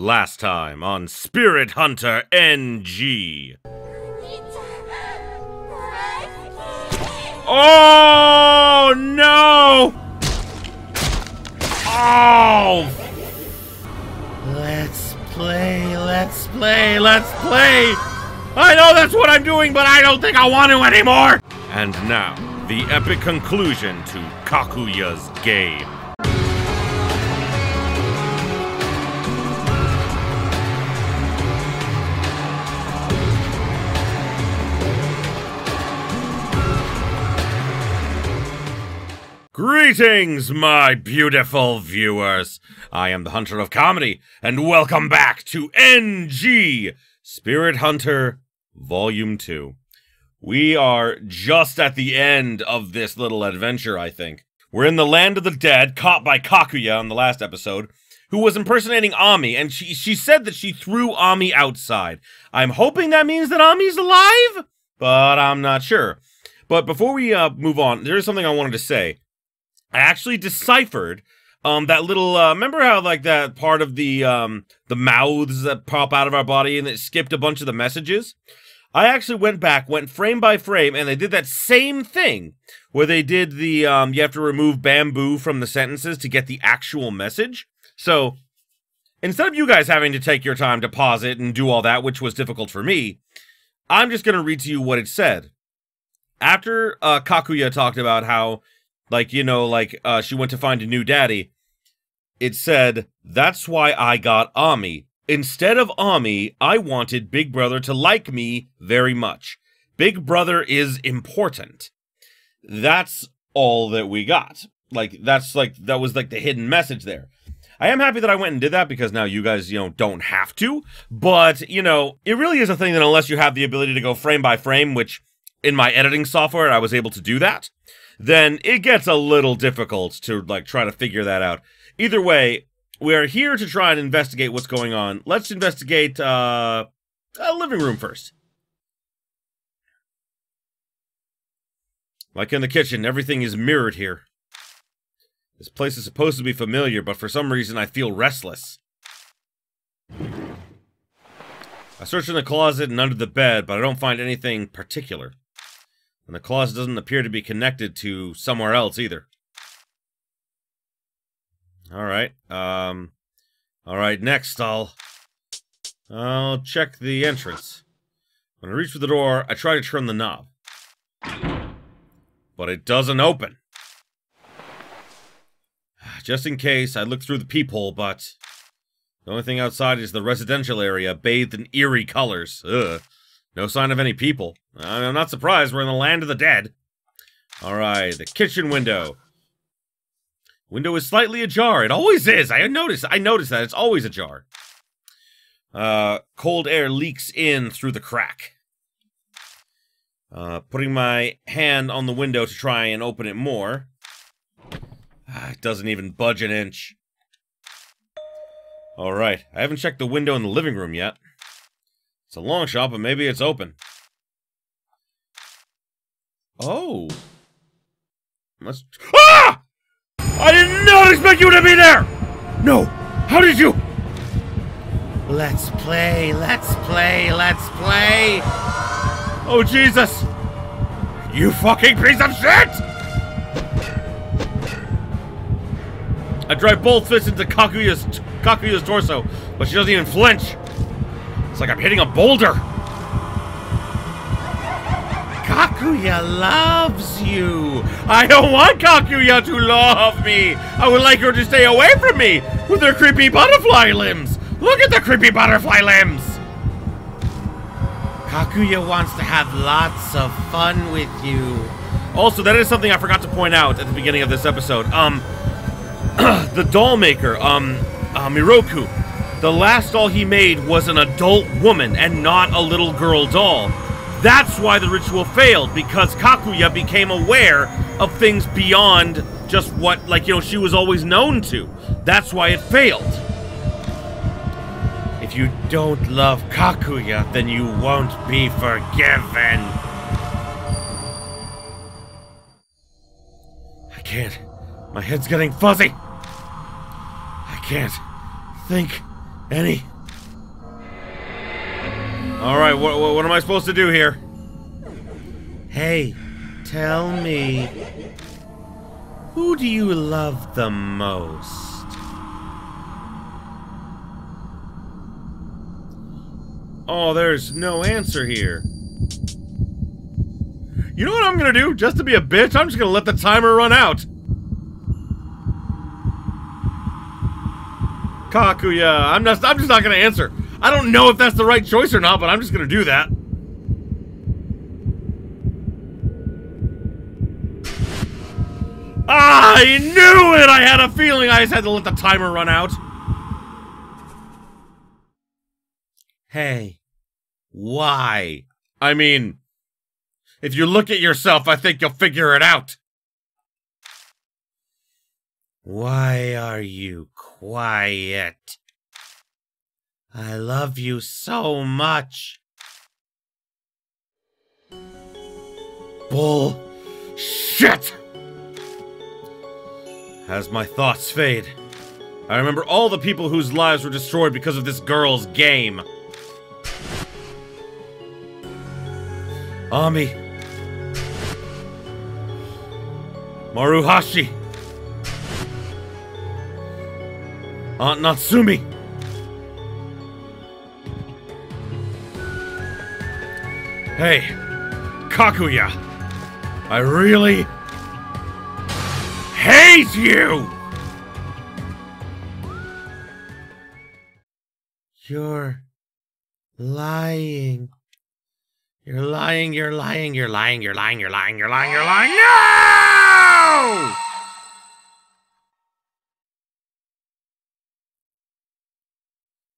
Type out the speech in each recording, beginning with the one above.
Last time on Spirit Hunter NG. Oh no! Oh! Let's play. I know that's what I'm doing, but I don't think I want to anymore! And now, the epic conclusion to Kakuya's game. Greetings, my beautiful viewers! I am the Hunter of Comedy, and welcome back to NG! Spirit Hunter Volume 2. We are just at the end of this little adventure, I think. We're in the land of the dead, caught by Kakuya on the last episode, who was impersonating Ami, and she said that she threw Ami outside. I'm hoping that means that Ami's alive, but I'm not sure. But before we move on, there is something I wanted to say. I actually deciphered that little, remember how, like, that part of the mouths that pop out of our body and it skipped a bunch of the messages? I actually went back, went frame by frame, and they did that same thing, where they did the, you have to remove bamboo from the sentences to get the actual message. So, instead of you guys having to take your time to pause it and do all that, which was difficult for me, I'm just gonna read to you what it said. After, Kakuya talked about how, like, you know, like, she went to find a new daddy, it said, "That's why I got Ami. Instead of Ami, I wanted Big Brother to like me very much. Big Brother is important." That's all that we got. Like, that was like the hidden message there. I am happy that I went and did that because now you guys, you know, don't have to. But, you know, it really is a thing that unless you have the ability to go frame by frame, which in my editing software I was able to do that, then it gets a little difficult to, like, try to figure that out. Either way, we are here to try and investigate what's going on. Let's investigate, a living room first. Like in the kitchen, everything is mirrored here. This place is supposed to be familiar, but for some reason I feel restless. I search in the closet and under the bed, but I don't find anything particular. And the closet doesn't appear to be connected to somewhere else either. Alright, alright, next I'll check the entrance. When I reach for the door, I try to turn the knob. But it doesn't open. Just in case, I look through the peephole, but the only thing outside is the residential area, bathed in eerie colors. Ugh. No sign of any people. I'm not surprised, we're in the land of the dead. Alright, the kitchen window. Window is slightly ajar. It always is. I noticed that. It's always ajar. Cold air leaks in through the crack. Putting my hand on the window to try and open it more. It doesn't even budge an inch. Alright, I haven't checked the window in the living room yet. It's a long shot, but maybe it's open. Oh. Ah! I did not expect you to be there! No! How did you? Let's play. Oh, Jesus! You fucking piece of shit! I drive both fists into Kakuya's torso, but she doesn't even flinch. It's like I'm hitting a boulder. Kakuya loves you. I don't want Kakuya to love me. I would like her to stay away from me with her creepy butterfly limbs. Look at the creepy butterfly limbs. Kakuya wants to have lots of fun with you. Also, that is something I forgot to point out at the beginning of this episode. The doll maker, Miroku. The last doll he made was an adult woman and not a little girl doll. That's why the ritual failed, because Kakuya became aware of things beyond just what, like, you know, she was always known to. That's why it failed. If you don't love Kakuya, then you won't be forgiven. I can't. My head's getting fuzzy. I can't think Any? Alright, what am I supposed to do here? Hey, tell me, who do you love the most? Oh, there's no answer here. You know what I'm gonna do? Just to be a bitch, I'm just gonna let the timer run out. Kakuya, I'm just not gonna answer. I don't know if that's the right choice or not, but I'm just gonna do that. I knew it! I had a feeling I just had to let the timer run out. Hey, why? I mean, if you look at yourself, I think you'll figure it out. Why are you quiet? I love you so much. Bullshit! As my thoughts fade, I remember all the people whose lives were destroyed because of this girl's game. Ami. Maruhashi. Aunt Natsumi. Hey, Kakuya. I really hate you! You're lying. You're lying, you're lying, you're lying, you're lying, you're lying, you're lying, you're lying. No!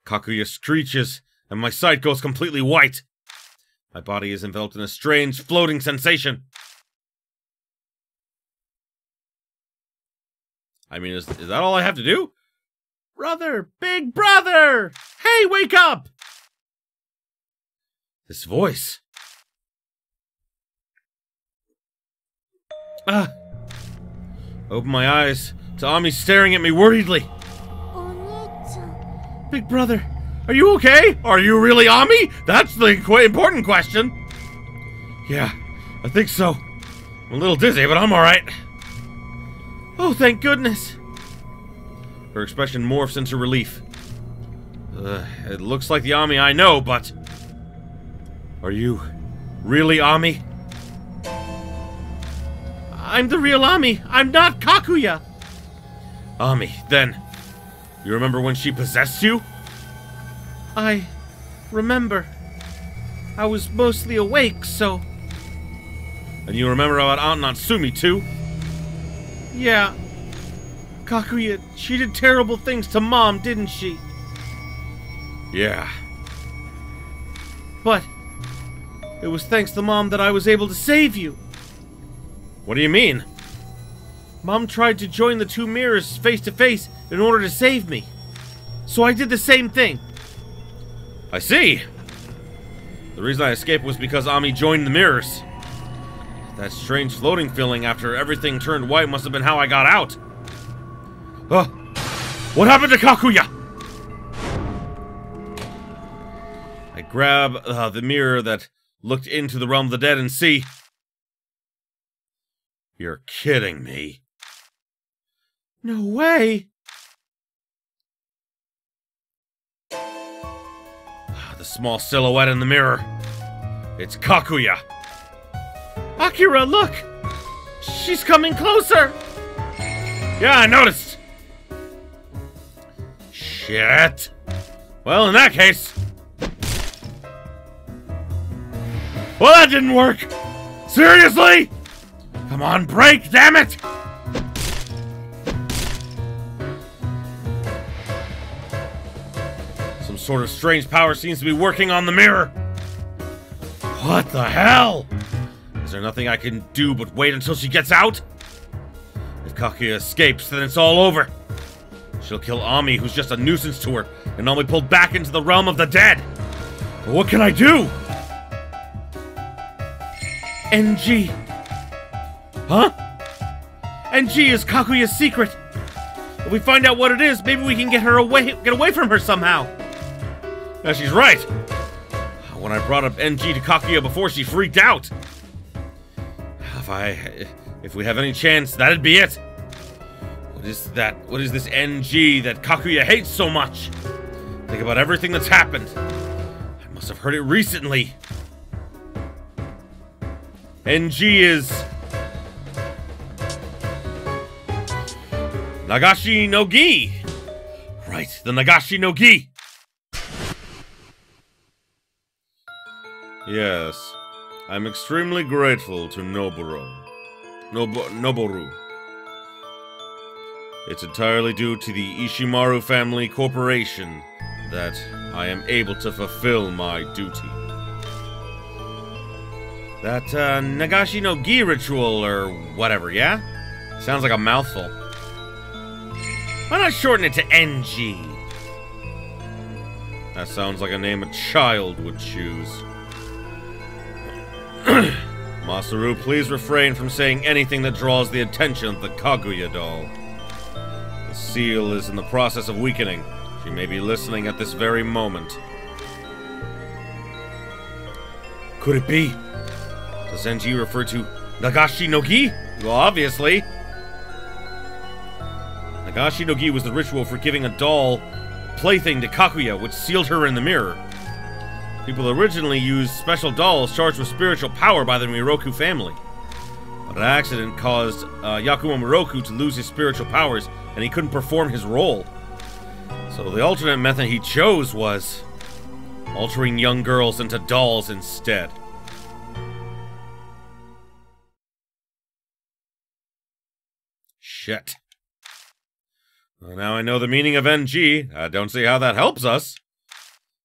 Kakuya screeches, and my sight goes completely white. My body is enveloped in a strange, floating sensation. I mean, is that all I have to do? Brother! Big brother! Hey, wake up! This voice. Open my eyes to Ami staring at me worriedly. Big brother, are you okay? Are you really Ami? That's the important question. Yeah, I think so. I'm a little dizzy, but I'm alright. Oh, thank goodness. Her expression morphs into relief. It looks like the Ami I know, but... Are you really Ami? I'm the real Ami. I'm not Kakuya. Ami, then, you remember when she possessed you? I remember. I was mostly awake, so... And you remember about Aunt Natsumi, too? Yeah. Kakuya, she did terrible things to Mom, didn't she? Yeah. But it was thanks to Mom that I was able to save you. What do you mean? Mom tried to join the two mirrors face to face in order to save me. So I did the same thing. I see. The reason I escaped was because Ami joined the mirrors. That strange floating feeling after everything turned white must have been how I got out. What happened to Kakuya? I grab the mirror that looked into the realm of the dead and see... You're kidding me. No way! The small silhouette in the mirror. It's Kakuya. Akira, look! She's coming closer! Yeah, I noticed. Shit. Well, in that case... Well, that didn't work! Seriously? Come on, break, damn it! Some sort of strange power seems to be working on the mirror. What the hell? Is there nothing I can do but wait until she gets out? If Kakuya escapes, then it's all over. She'll kill Ami, who's just a nuisance to her, and I'll be pulled back into the realm of the dead. But what can I do? NG. Huh? NG is Kakuya's secret. If we find out what it is, maybe we can get away from her somehow. Yeah, she's right. When I brought up NG to Kakuya before, she freaked out. If we have any chance, that'd be it. What is that? What is this NG that Kakuya hates so much? Think about everything that's happened. I must have heard it recently. NG is... Nagashi no Gi! Right, the Nagashi no Gi! Yes, I'm extremely grateful to Noboru. It's entirely due to the Ishimaru family corporation that I am able to fulfill my duty. That, Nagashi no Gi ritual or whatever, yeah? Sounds like a mouthful. Why not shorten it to NG? That sounds like a name a child would choose. Masaru, please refrain from saying anything that draws the attention of the Kaguya doll. The seal is in the process of weakening. She may be listening at this very moment. Could it be? Does NG refer to Nagashi no Gi? Well, obviously. Nagashi no Gi was the ritual for giving a doll plaything to Kakuya, which sealed her in the mirror. People originally used special dolls charged with spiritual power by the Miroku family. But an accident caused Yakumo Miroku to lose his spiritual powers, and he couldn't perform his role. So the alternate method he chose was altering young girls into dolls instead. Shit. Well, now I know the meaning of NG. I don't see how that helps us.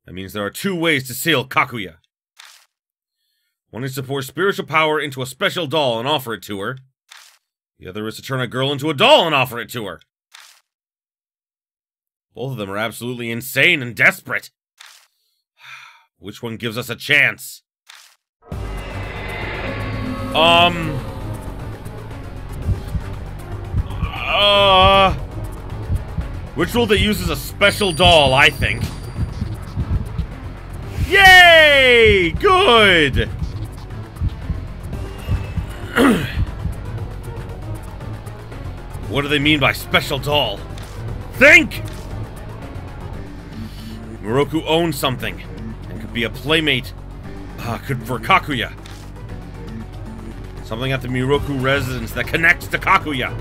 That means there are two ways to seal Kakuya. One is to pour spiritual power into a special doll and offer it to her. The other is to turn a girl into a doll and offer it to her. Both of them are absolutely insane and desperate. Which one gives us a chance? Ritual that uses a special doll, I think. Yay! Good! What do they mean by special doll? Think! Miroku owns something, and could be a playmate for Kakuya. Something at the Miroku residence that connects to Kakuya.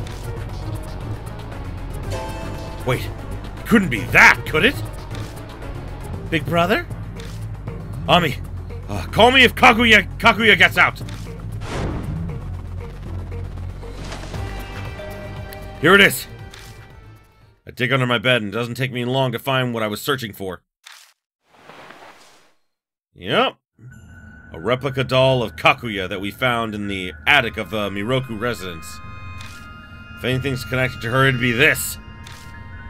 Wait, it couldn't be that, could it? Big brother? Ami, call me if Kakuya gets out. Here it is. I dig under my bed and it doesn't take me long to find what I was searching for. Yep. A replica doll of Kakuya that we found in the attic of the Miroku residence. If anything's connected to her, it'd be this.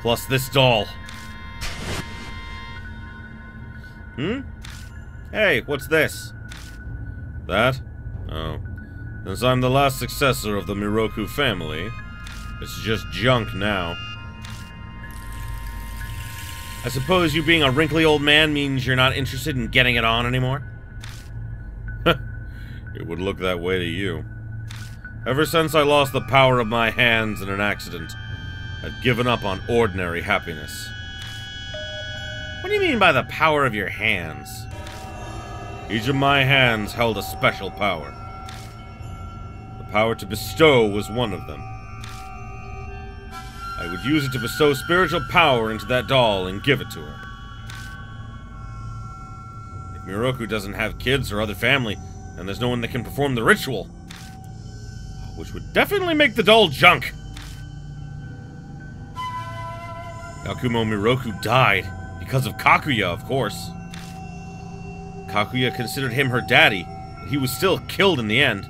Plus this doll. Hey, what's this? That? Oh. Since I'm the last successor of the Miroku family, it's just junk now. I suppose you being a wrinkly old man means you're not interested in getting it on anymore? It would look that way to you. Ever since I lost the power of my hands in an accident, I've given up on ordinary happiness. What do you mean by the power of your hands? Each of my hands held a special power. The power to bestow was one of them. I would use it to bestow spiritual power into that doll and give it to her. If Miroku doesn't have kids or other family, then there's no one that can perform the ritual. Which would definitely make the doll junk. Yakumo Miroku died because of Kakuya, of course. Kakuya considered him her daddy, but he was still killed in the end.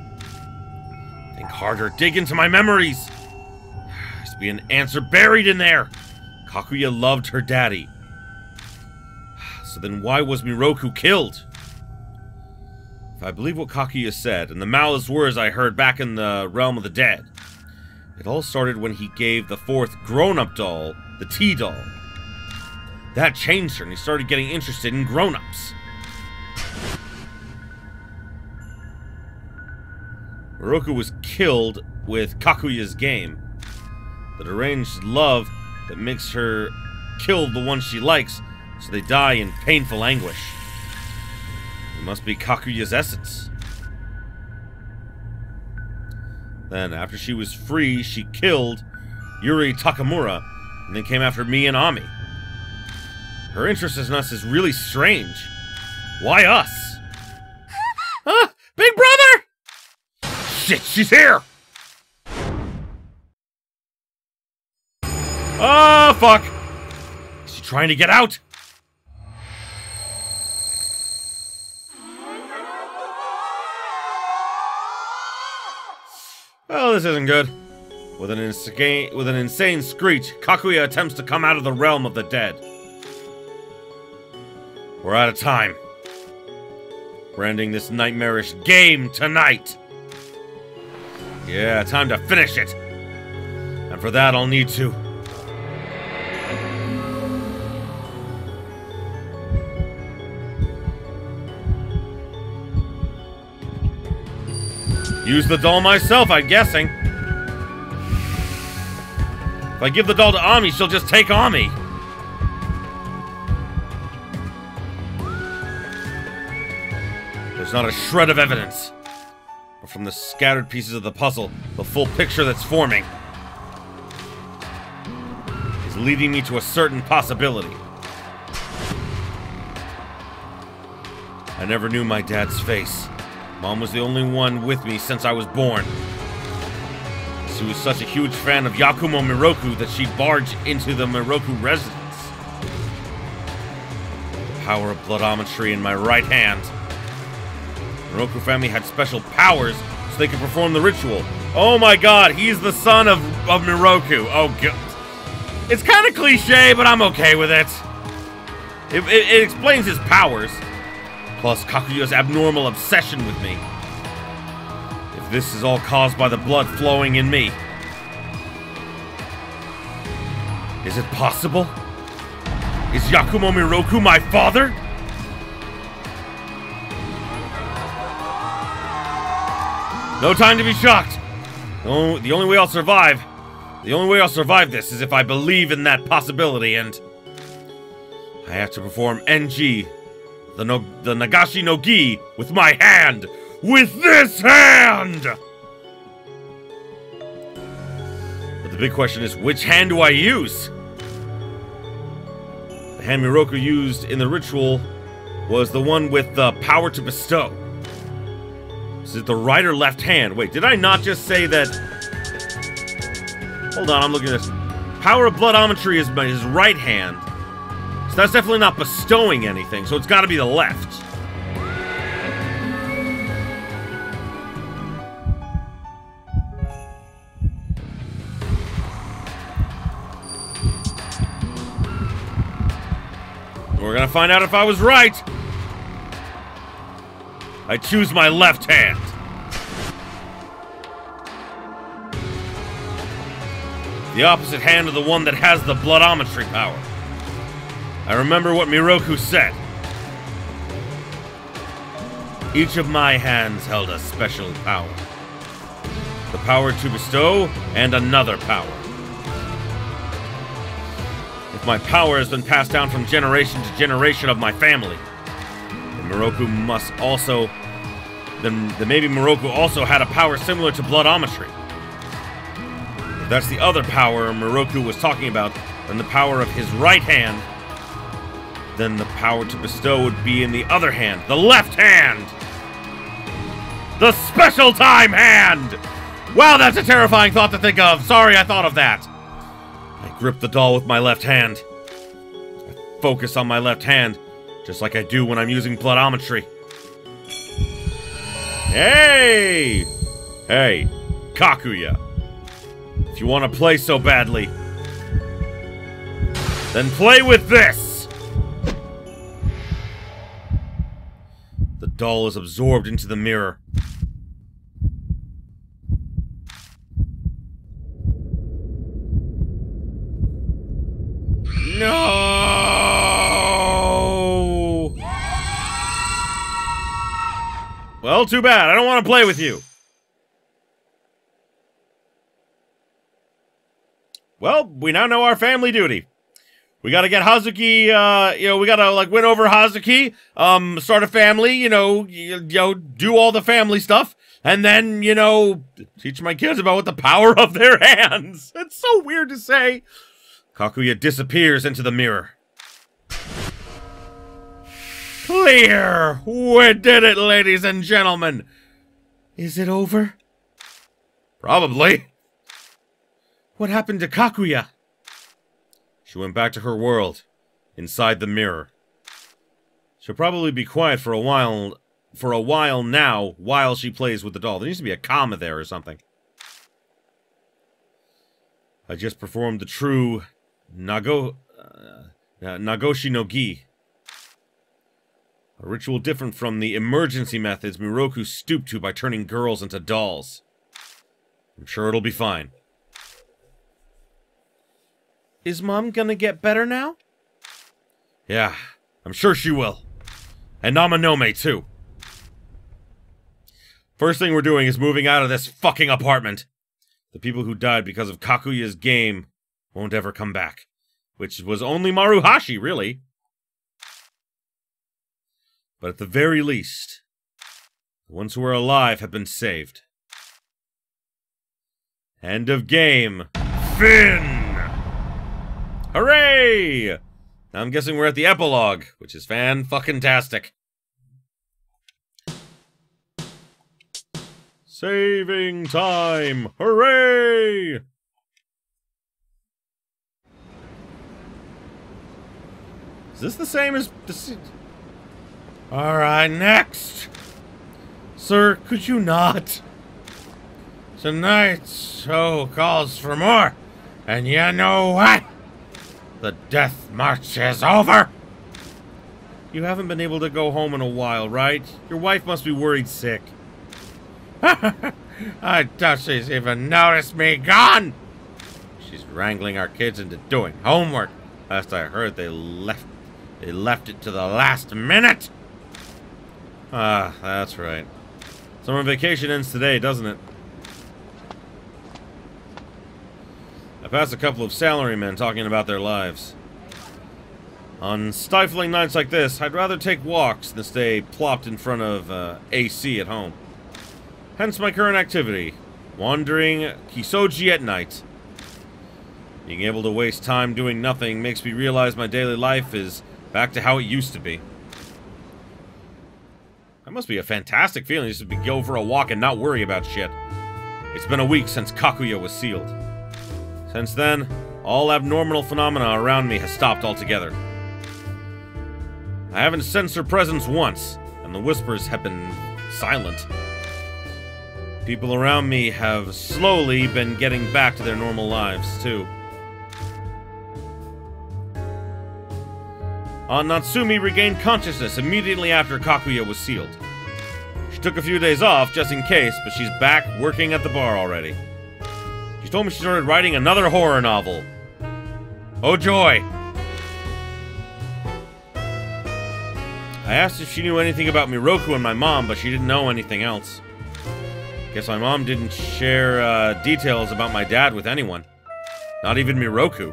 Think harder, dig into my memories! There has to be an answer buried in there! Kakuya loved her daddy. So then why was Miroku killed? If I believe what Kakuya said, and the malice words I heard back in the realm of the dead, it all started when he gave the fourth grown-up doll, the T-doll. That changed her, and he started getting interested in grown-ups. Miroku was killed with Kakuya's game. The deranged love that makes her kill the one she likes, so they die in painful anguish. It must be Kakuya's essence. Then, after she was free, she killed Yuri Takamura, and then came after me and Ami. Her interest in us is really strange. Why us? Huh? Big brother! Shit, she's here! Oh, fuck! Is she trying to get out? Well, this isn't good. With an insane screech, Kakuya attempts to come out of the realm of the dead. We're out of time. We're ending this nightmarish game tonight. Yeah, time to finish it. And for that, I'll need to... use the doll myself, I'm guessing. If I give the doll to Ami, she'll just take Ami. There's not a shred of evidence. But from the scattered pieces of the puzzle, the full picture that's forming is leading me to a certain possibility. I never knew my dad's face. Mom was the only one with me since I was born. She was such a huge fan of Yakumo Miroku that she barged into the Miroku residence. The power of bloodometry in my right hand. The Miroku family had special powers so they could perform the ritual. Oh my god, he's the son of Miroku. Oh god. It's kind of cliche, but I'm okay with it. It explains his powers. Plus Kakuya's abnormal obsession with me. If this is all caused by the blood flowing in me. Is it possible? Is Yakumo Miroku my father? No time to be shocked. The only way I'll survive this is if I believe in that possibility, and I have to perform NG, the Nagashi no Gi, with my hand! With this hand! But the big question is, which hand do I use? The hand Miroku used in the ritual was the one with the power to bestow. Is it the right or left hand? Wait, did I not just say that... Hold on, I'm looking at this. Power of bloodometry is his right hand. So that's definitely not bestowing anything, so it's gotta be the left. We're gonna find out if I was right. I choose my left hand. The opposite hand of the one that has the bloodometry power. I remember what Miroku said. Each of my hands held a special power. The power to bestow, and another power. If my power has been passed down from generation to generation of my family, then Miroku must also... Then maybe Miroku also had a power similar to bloodometry. If that's the other power Miroku was talking about, then the power of his right hand, then the power to bestow would be in the other hand, the left hand! The special time hand! Wow, that's a terrifying thought to think of. Sorry I thought of that. I grip the doll with my left hand. I focus on my left hand, just like I do when I'm using bloodometry. Hey! Hey, Kakuya. If you want to play so badly, then play with this! The doll is absorbed into the mirror. No! Well, too bad. I don't want to play with you. Well, we now know our family duty. We gotta get Hazuki, we gotta, like, win over Hazuki, start a family, do all the family stuff, and then, teach my kids about what the power of their hands. It's so weird to say. Kakuya disappears into the mirror. Clear! We did it, ladies and gentlemen! Is it over? Probably. What happened to Kakuya? She went back to her world, inside the mirror. She'll probably be quiet for a while now, while she plays with the doll. There needs to be a comma there or something. I just performed the true Nagoshi no Gi. A ritual different from the emergency methods Miroku stooped to by turning girls into dolls. I'm sure it'll be fine. Is Mom gonna get better now? Yeah, I'm sure she will. And Namanome, too. First thing we're doing is moving out of this fucking apartment. The people who died because of Kakuya's game won't ever come back. Which was only Maruhashi, really. But at the very least, the ones who are alive have been saved. End of game. Finn! Hooray! Now I'm guessing we're at the epilogue, which is fan-fucking-tastic. Saving time! Hooray! Is this the same as... Alright, next! Sir, could you not? Tonight's show calls for more, and you know what? The death march is over! You haven't been able to go home in a while, right? Your wife must be worried sick. I doubt she's even noticed me gone! She's wrangling our kids into doing homework. Last I heard, they left it to the last minute! Ah, that's right. Summer vacation ends today, doesn't it? I passed a couple of salarymen talking about their lives. On stifling nights like this, I'd rather take walks than stay plopped in front of AC at home. Hence my current activity, wandering Kisoji at night. Being able to waste time doing nothing makes me realize my daily life is back to how it used to be. That must be a fantastic feeling just to go for a walk and not worry about shit. It's been a week since Kakuya was sealed. Since then, all abnormal phenomena around me has stopped altogether. I haven't sensed her presence once, and the whispers have been silent. People around me have slowly been getting back to their normal lives, too. Natsumi regained consciousness immediately after Kakuya was sealed. She took a few days off just in case, but she's back working at the bar already. She told me she started writing another horror novel. Oh joy! I asked if she knew anything about Miroku and my mom, but she didn't know anything else. Guess my mom didn't share details about my dad with anyone. Not even Miroku.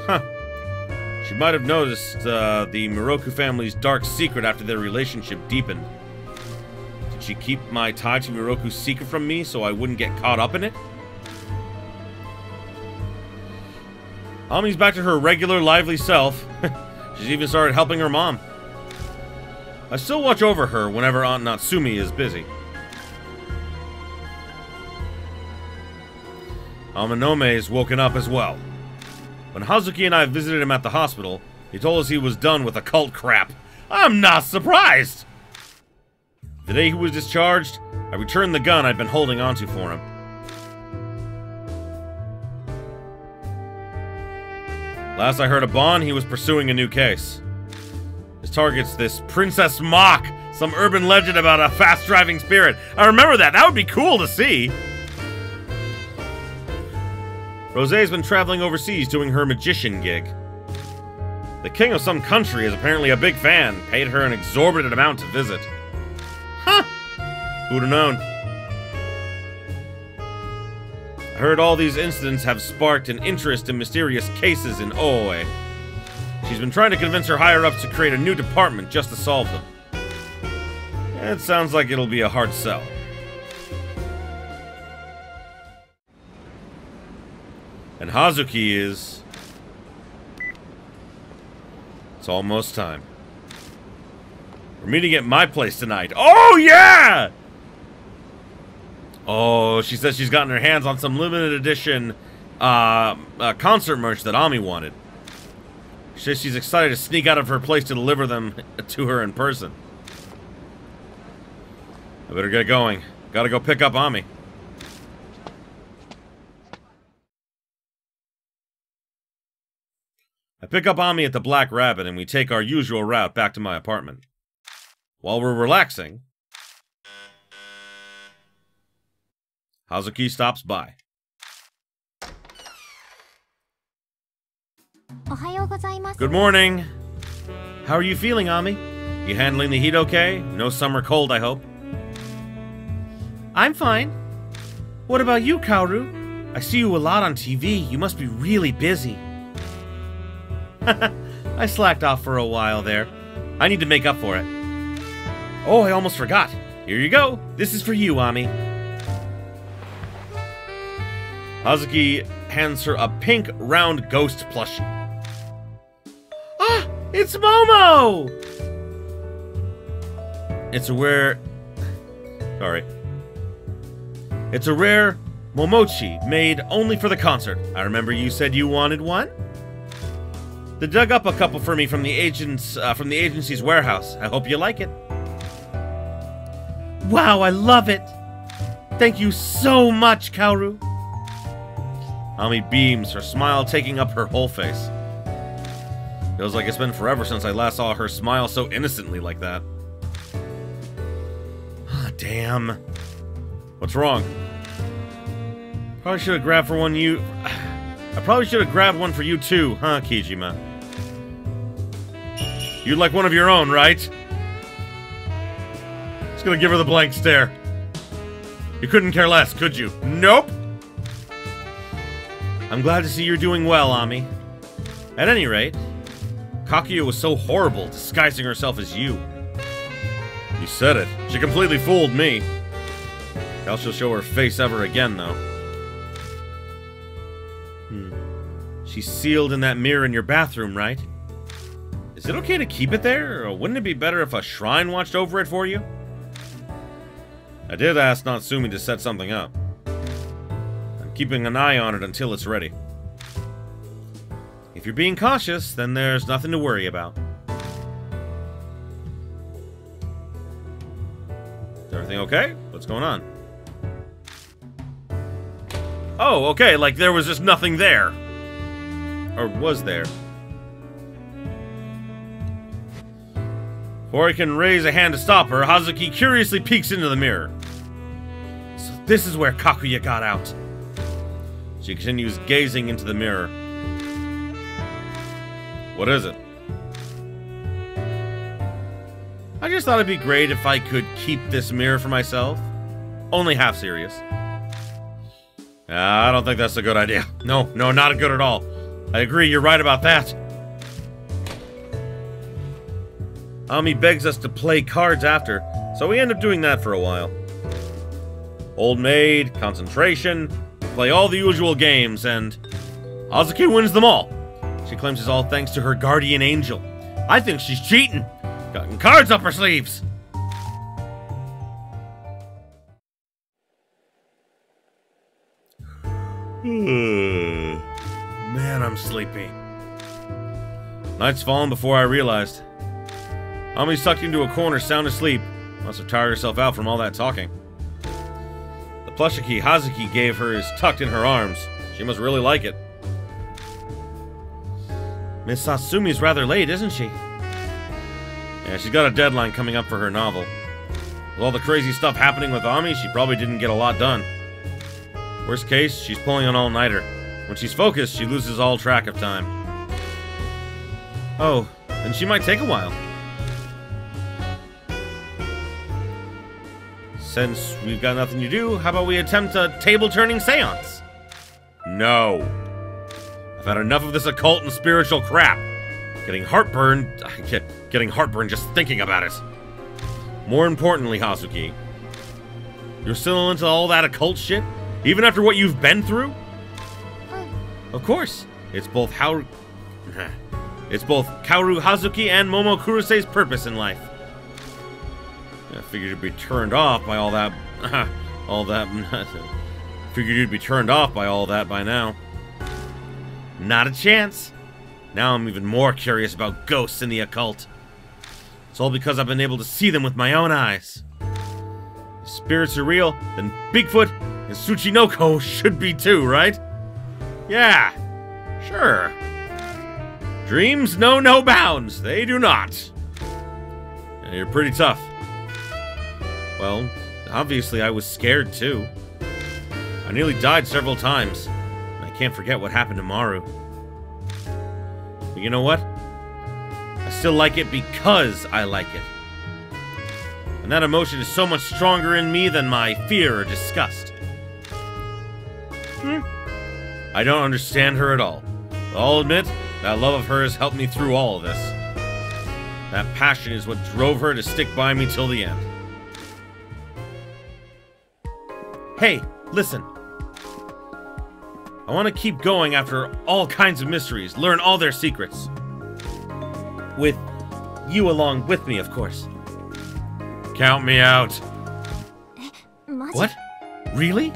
Huh. She might have noticed the Miroku family's dark secret after their relationship deepened. Did she keep my tie to Miroku's secret from me so I wouldn't get caught up in it? Ami's back to her regular, lively self. She's even started helping her mom. I still watch over her whenever Aunt Natsumi is busy. Amanome's woken up as well. When Hazuki and I visited him at the hospital, he told us he was done with occult crap. I'm not surprised! The day he was discharged, I returned the gun I'd been holding onto for him. Last I heard of Bon, he was pursuing a new case. His target's this Princess Mach, some urban legend about a fast-driving spirit. I remember that. That would be cool to see. Rosé's been traveling overseas doing her magician gig. The king of some country is apparently a big fan, paid her an exorbitant amount to visit. Huh. Who'd have known? I heard all these incidents have sparked an interest in mysterious cases in Oe. She's been trying to convince her higher-ups to create a new department just to solve them. It sounds like it'll be a hard sell. And Hazuki is... It's almost time. We're meeting at my place tonight. Oh, yeah! Oh, she says she's gotten her hands on some limited edition concert merch that Ami wanted. She says she's excited to sneak out of her place to deliver them to her in person. I better get going. Gotta go pick up Ami. I pick up Ami at the Black Rabbit and we take our usual route back to my apartment. While we're relaxing, Hazuki stops by. Good morning. How are you feeling, Ami? You handling the heat okay? No summer cold, I hope. I'm fine. What about you, Kaoru? I see you a lot on TV. You must be really busy. I slacked off for a while there. I need to make up for it. Oh, I almost forgot. Here you go. This is for you, Ami. Hazuki hands her a pink, round ghost plushie. Ah! It's Momo! It's a rare... Sorry. It's a rare momochi made only for the concert. I remember you said you wanted one? They dug up a couple for me from the agency's warehouse. I hope you like it. Wow, I love it! Thank you so much, Kaoru! Ami beams, her smile taking up her whole face. Feels like it's been forever since I last saw her smile so innocently like that. Ah, damn. What's wrong? Probably should have grabbed for one you... I probably should have grabbed one for you too, huh, Kijima? You'd like one of your own, right? Just gonna give her the blank stare. You couldn't care less, could you? Nope! I'm glad to see you're doing well, Ami. At any rate, Kakuya was so horrible, disguising herself as you. You said it. She completely fooled me. Doubt she'll show her face ever again, though. She's sealed in that mirror in your bathroom, right? Is it okay to keep it there, or wouldn't it be better if a shrine watched over it for you? I did ask Natsumi to set something up. I'm keeping an eye on it until it's ready. If you're being cautious, then there's nothing to worry about. Is everything okay? What's going on? Oh, okay, like there was just nothing there. Or was there? Before I can raise a hand to stop her, Hazuki curiously peeks into the mirror. So this is where Kakuya got out. She continues gazing into the mirror. What is it? I just thought it'd be great if I could keep this mirror for myself. Only half serious. I don't think that's a good idea. No, not good at all. I agree, you're right about that. Ami begs us to play cards after, so we end up doing that for a while. Old maid, concentration, play all the usual games, and Hazuki wins them all. She claims it's all thanks to her guardian angel. I think she's cheating. Gotten cards up her sleeves. Man, I'm sleepy. Night's fallen before I realized. Ami's tucked into a corner, sound asleep. Must have tired herself out from all that talking. The plushie Hazuki gave her is tucked in her arms. She must really like it. Miss Satsumi's rather late, isn't she? Yeah, she's got a deadline coming up for her novel. With all the crazy stuff happening with Ami, she probably didn't get a lot done. Worst case, she's pulling an all-nighter. When she's focused, she loses all track of time. Oh, then she might take a while. Since we've got nothing to do, how about we attempt a table-turning seance? No. I've had enough of this occult and spiritual crap. Getting heartburn just thinking about it. More importantly, Hazuki, you're still into all that occult shit? Even after what you've been through? Of course. It's both Kaoru Hazuki and Momo Kurosei's purpose in life. I figured you'd be turned off by all that. Figured you'd be turned off by all that by now. Not a chance. Now I'm even more curious about ghosts and the occult. It's all because I've been able to see them with my own eyes. If spirits are real, then Bigfoot and Tsuchinoko should be too, right? Yeah, sure. Dreams know no bounds. They do not. And you're pretty tough. Well, obviously I was scared too. I nearly died several times. And I can't forget what happened to Maru. But you know what? I still like it because I like it. And that emotion is so much stronger in me than my fear or disgust. I don't understand her at all. But I'll admit, that love of hers helped me through all of this. That passion is what drove her to stick by me till the end. Hey, listen. I want to keep going after all kinds of mysteries, learn all their secrets. With you along with me, of course. Count me out. What? Really?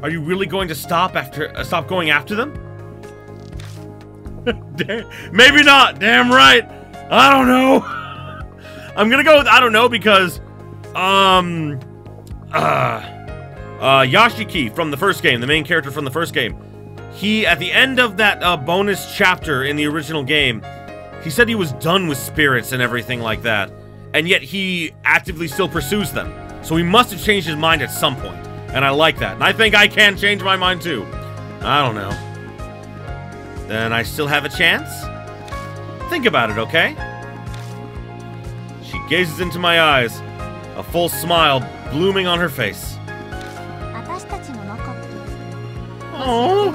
Are you really going to stop going after them? Maybe not. Damn right. I don't know. I'm gonna go with I don't know because, Yashiki from the first game, the main character from the first game, he, at the end of that bonus chapter in the original game, he said he was done with spirits and everything like that, and yet he actively still pursues them. So he must have changed his mind at some point, and I like that. And I think I can change my mind too. I don't know. Then I still have a chance? Think about it, okay? She gazes into my eyes, a full smile blooming on her face. Oh.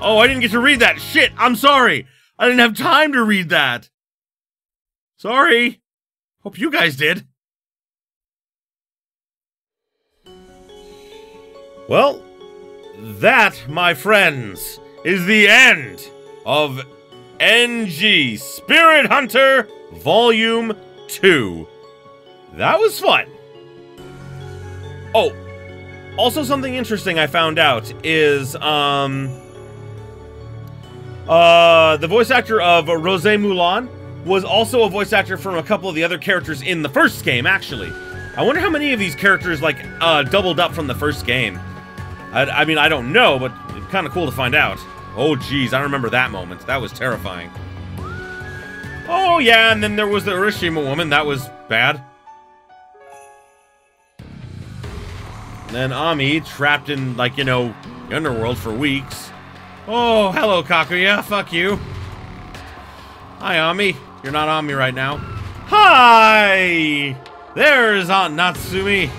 Oh, I didn't get to read that. Shit, I'm sorry. I didn't have time to read that. Sorry. Hope you guys did. Well, that, my friends, is the end of NG Spirit Hunter Volume 2. That was fun. Oh, also something interesting I found out is, the voice actor of Rose Mulan was also a voice actor from a couple of the other characters in the first game, actually. I wonder how many of these characters, like, doubled up from the first game. I mean, I don't know, but it's kind of cool to find out. Oh, geez, I remember that moment. That was terrifying. Oh, yeah, and then there was the Urashima woman. That was bad. And then Ami, trapped in, like, you know, the underworld for weeks. Oh, hello, Kakuya. Fuck you. Hi, Ami. You're not Ami right now. Hi! There's Aunt Natsumi.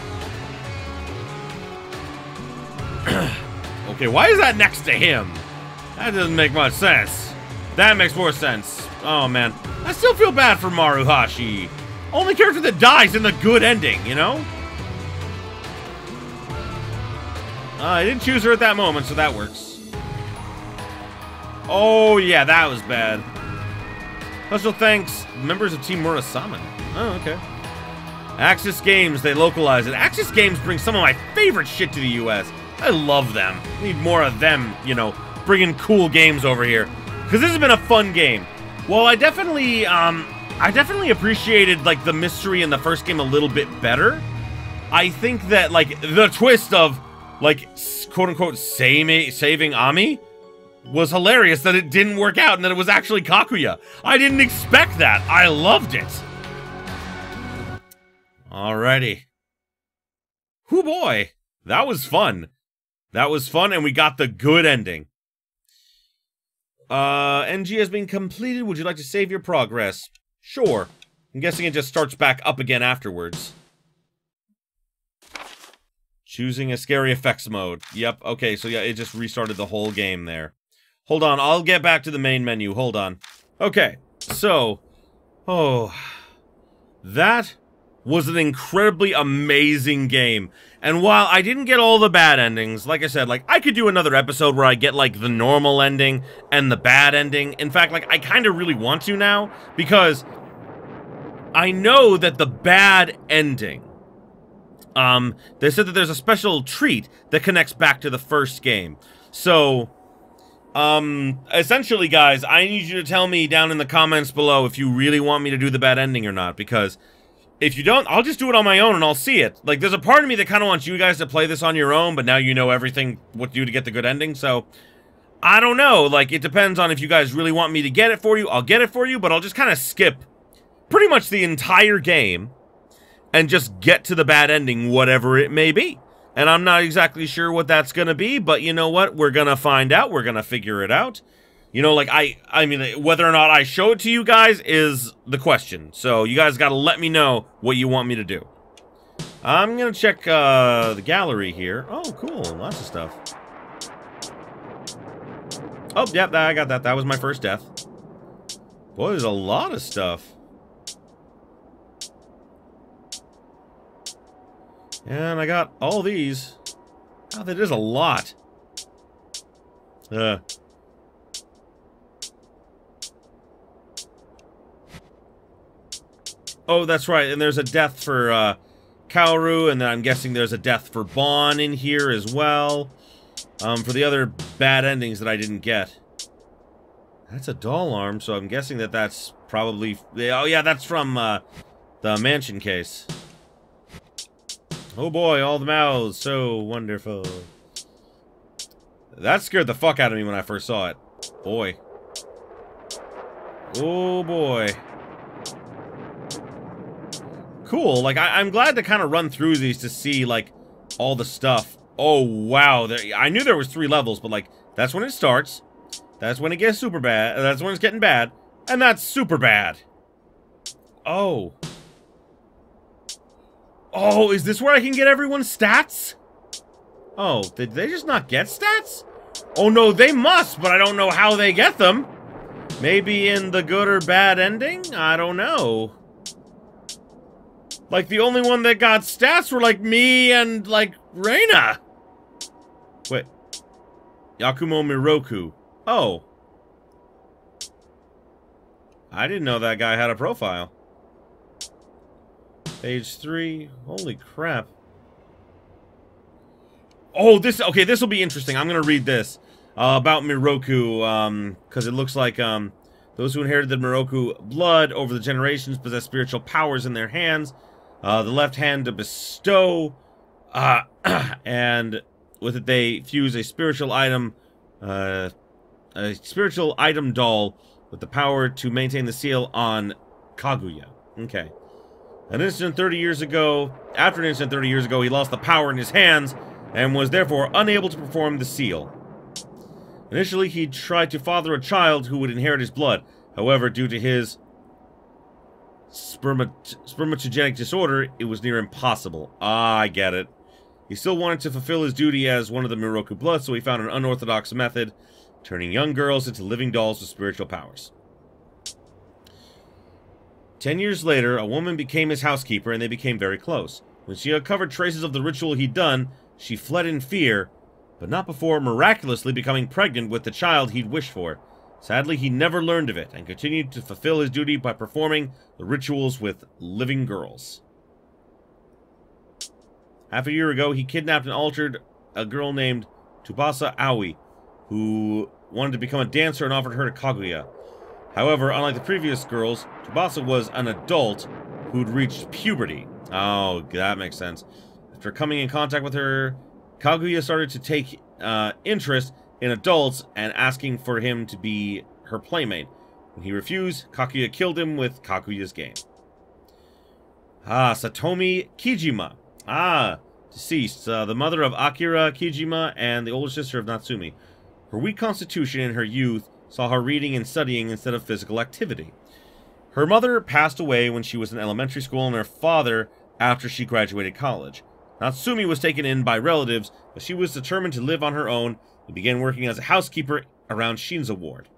Okay, why is that next to him? That doesn't make much sense. That makes more sense. Oh, man. I still feel bad for Maruhashi. Only character that dies in the good ending, you know? I didn't choose her at that moment, so that works. Oh, yeah, that was bad. Special thanks, members of Team Murasame. Oh, okay. Axis Games, they localize it. Axis Games brings some of my favorite shit to the US. I love them. Need more of them, you know, bringing cool games over here. Because this has been a fun game. Well, I definitely appreciated, like, the mystery in the first game a little bit better. I think that, like, the twist of, like, quote-unquote saving Ami was hilarious, that it didn't work out and that it was actually Kakuya. I didn't expect that. I loved it. Alrighty. Hoo boy. That was fun. That was fun, and we got the good ending. NG has been completed. Would you like to save your progress? Sure. I'm guessing it just starts back up again afterwards. Choosing a scary effects mode. Yep, okay, so yeah, it just restarted the whole game there. Hold on, I'll get back to the main menu. Hold on. Okay, so... Oh... That was an incredibly amazing game. And while I didn't get all the bad endings, like I said, like, I could do another episode where I get, like, the normal ending and the bad ending. In fact, like, I kind of really want to now, because I know that the bad ending, they said that there's a special treat that connects back to the first game. So, essentially, guys, I need you to tell me down in the comments below if you really want me to do the bad ending or not, because if you don't, I'll just do it on my own and I'll see it. Like, there's a part of me that kind of wants you guys to play this on your own, but now you know everything, what to do to get the good ending, so... I don't know, like, it depends on if you guys really want me to get it for you, I'll get it for you, but I'll just kind of skip pretty much the entire game and just get to the bad ending, whatever it may be. And I'm not exactly sure what that's gonna be, but you know what? We're gonna find out, we're gonna figure it out. You know, like, I mean, whether or not I show it to you guys is the question. So, you guys gotta let me know what you want me to do. I'm gonna check, the gallery here. Oh, cool, lots of stuff. Oh, yep, I got that. That was my first death. Boy, there's a lot of stuff. And I got all these. Oh, that is a lot. Oh, that's right, and there's a death for, Kaoru, and then I'm guessing there's a death for Bon in here as well. For the other bad endings that I didn't get. That's a doll arm, so I'm guessing that that's probably... Oh, yeah, that's from, the mansion case. Oh boy, all the mouths, so wonderful. That scared the fuck out of me when I first saw it. Boy. Oh boy. Cool, like, I'm glad to kind of run through these to see, like, all the stuff. Oh, wow, I knew there was 3 levels, but, like, that's when it starts. That's when it gets super bad. That's when it's getting bad. And that's super bad. Oh. Oh, is this where I can get everyone's stats? Oh, did they just not get stats? Oh no, they must, but I don't know how they get them. Maybe in the good or bad ending? I don't know. Like, the only one that got stats were, like, me and, like, Reina. Wait. Yakumo Miroku. Oh. I didn't know that guy had a profile. Page 3. Holy crap. Oh, this... Okay, this will be interesting. I'm gonna read this. About Miroku, because it looks like, those who inherited the Miroku blood over the generations possess spiritual powers in their hands. The left hand to bestow, and with it they fuse a spiritual item doll with the power to maintain the seal on Kaguya. Okay. After an incident 30 years ago, he lost the power in his hands and was therefore unable to perform the seal. Initially, he tried to father a child who would inherit his blood. However, due to his spermatogenic disorder, it was near impossible. Ah, I get it. He still wanted to fulfill his duty as one of the Miroku blood, so he found an unorthodox method, turning young girls into living dolls with spiritual powers. 10 years later, a woman became his housekeeper, and they became very close. When she uncovered traces of the ritual he'd done, she fled in fear, but not before miraculously becoming pregnant with the child he'd wished for. Sadly, he never learned of it, and continued to fulfill his duty by performing the rituals with living girls. Half a year ago, he kidnapped and altered a girl named Tsubasa Aoi, who wanted to become a dancer and offered her to Kaguya. However, unlike the previous girls, Tsubasa was an adult who'd reached puberty. Oh, that makes sense. After coming in contact with her, Kaguya started to take interest in adults and asking for him to be her playmate. When he refused, Kakuya killed him with Kakuya's game. Satomi Kijima. Deceased. The mother of Akira Kijima and the older sister of Natsumi. Her weak constitution in her youth saw her reading and studying instead of physical activity. Her mother passed away when she was in elementary school, and her father after she graduated college. Natsumi was taken in by relatives, but she was determined to live on her own and began working as a housekeeper around Shinza Ward.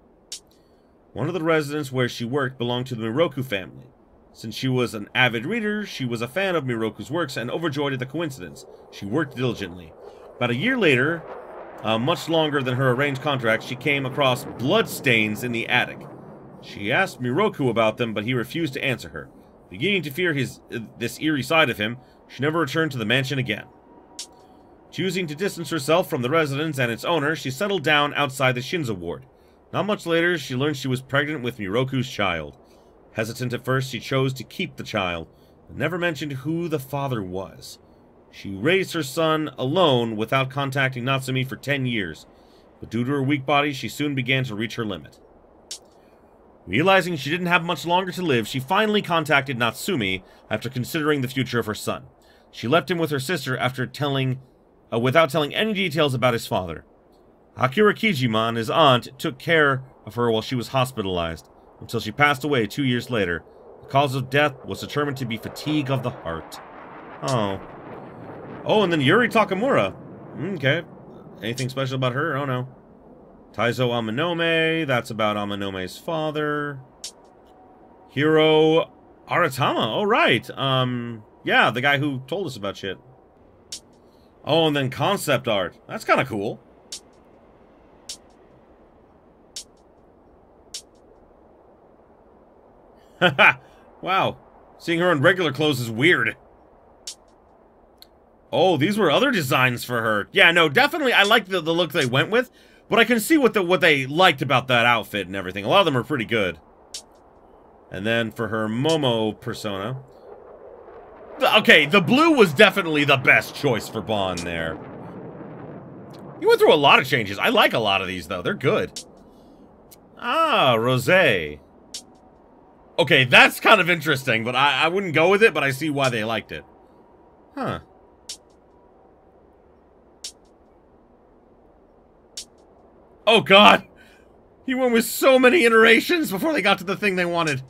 One of the residents where she worked belonged to the Miroku family. Since she was an avid reader, she was a fan of Miroku's works and overjoyed at the coincidence. She worked diligently. About a year later, much longer than her arranged contract, she came across bloodstains in the attic. She asked Miroku about them, but he refused to answer her. Beginning to fear this eerie side of him, she never returned to the mansion again. Choosing to distance herself from the residence and its owner, she settled down outside the Shinza Ward. Not much later, she learned she was pregnant with Miroku's child. Hesitant at first, she chose to keep the child, but never mentioned who the father was. She raised her son alone without contacting Natsumi for 10 years, but due to her weak body, she soon began to reach her limit. Realizing she didn't have much longer to live, she finally contacted Natsumi after considering the future of her son. She left him with her sister after without telling any details about his father. Akira Kijima and his aunt took care of her while she was hospitalized, until she passed away 2 years later. The cause of death was determined to be fatigue of the heart. Oh. Oh, and then Yuri Takamura. Okay. Anything special about her? Oh, no. Taizo Amanome. That's about Amanome's father. Hiro Aratama. Oh, right. Yeah, the guy who told us about shit. Oh, and then concept art. That's kind of cool. Haha. Wow. Seeing her in regular clothes is weird. Oh, these were other designs for her. Yeah, no, definitely I like the look they went with, but I can see what they liked about that outfit and everything. A lot of them are pretty good. And then for her Momo persona. Okay, the blue was definitely the best choice for Bond there. You went through a lot of changes. I like a lot of these, though. They're good. Ah, Rosé. Okay, that's kind of interesting, but I wouldn't go with it, but I see why they liked it. Huh. Oh, God. He went with so many iterations before they got to the thing they wanted.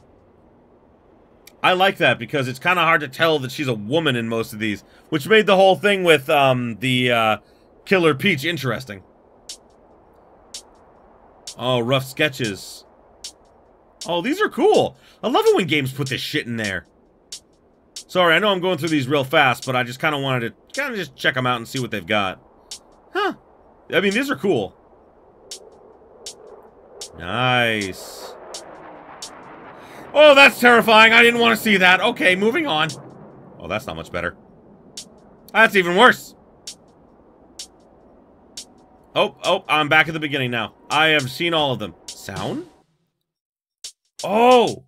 I like that because it's kind of hard to tell that she's a woman in most of these, which made the whole thing with the Killer Peach interesting. Oh, rough sketches. Oh, these are cool. I love it when games put this shit in there. Sorry, I know I'm going through these real fast, but I just kind of wanted to just check them out and see what they've got. Huh. I mean, these are cool. Nice. Oh, that's terrifying. I didn't want to see that. Okay, moving on. Oh, that's not much better. That's even worse. Oh, I'm back at the beginning now. I have seen all of them. Sound? Oh!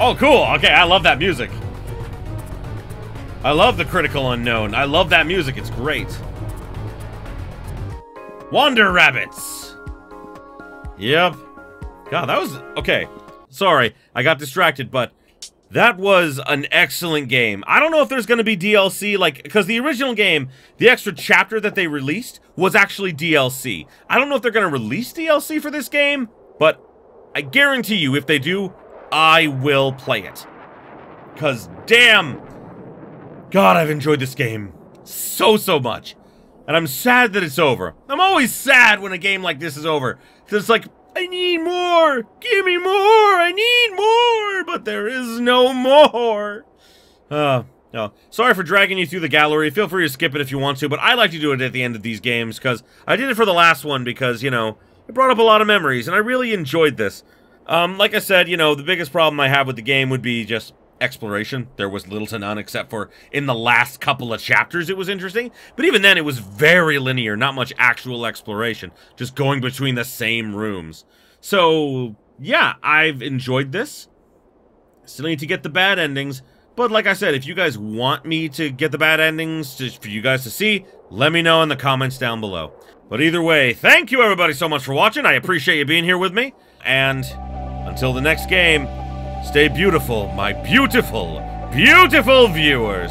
Oh, cool. Okay, I love that music. I love the Critical Unknown. I love that music. It's great. Wander Rabbits. Yep. God, that was... Okay. Sorry, I got distracted, but that was an excellent game. I don't know if there's going to be DLC, like... Because the original game, the extra chapter that they released was actually DLC. I don't know if they're going to release DLC for this game, but I guarantee you, if they do, I will play it. Because, damn... God, I've enjoyed this game so much. And I'm sad that it's over. I'm always sad when a game like this is over. Because it's like, I need more! Give me more! I need more! But there is no more! No. Sorry for dragging you through the gallery. Feel free to skip it if you want to, but I like to do it at the end of these games, because I did it for the last one because, you know, it brought up a lot of memories, and I really enjoyed this. Like I said, you know, the biggest problem I have with the game would be just exploration. There was little to none except for in the last couple of chapters it was interesting, but even then it was very linear, not much actual exploration, just going between the same rooms. So yeah, I've enjoyed this. Still need to get the bad endings, but like I said, if you guys want me to get the bad endings for you guys to see, let me know in the comments down below. But either way, thank you everybody so much for watching. I appreciate you being here with me, and until the next game, stay beautiful, my beautiful, beautiful viewers!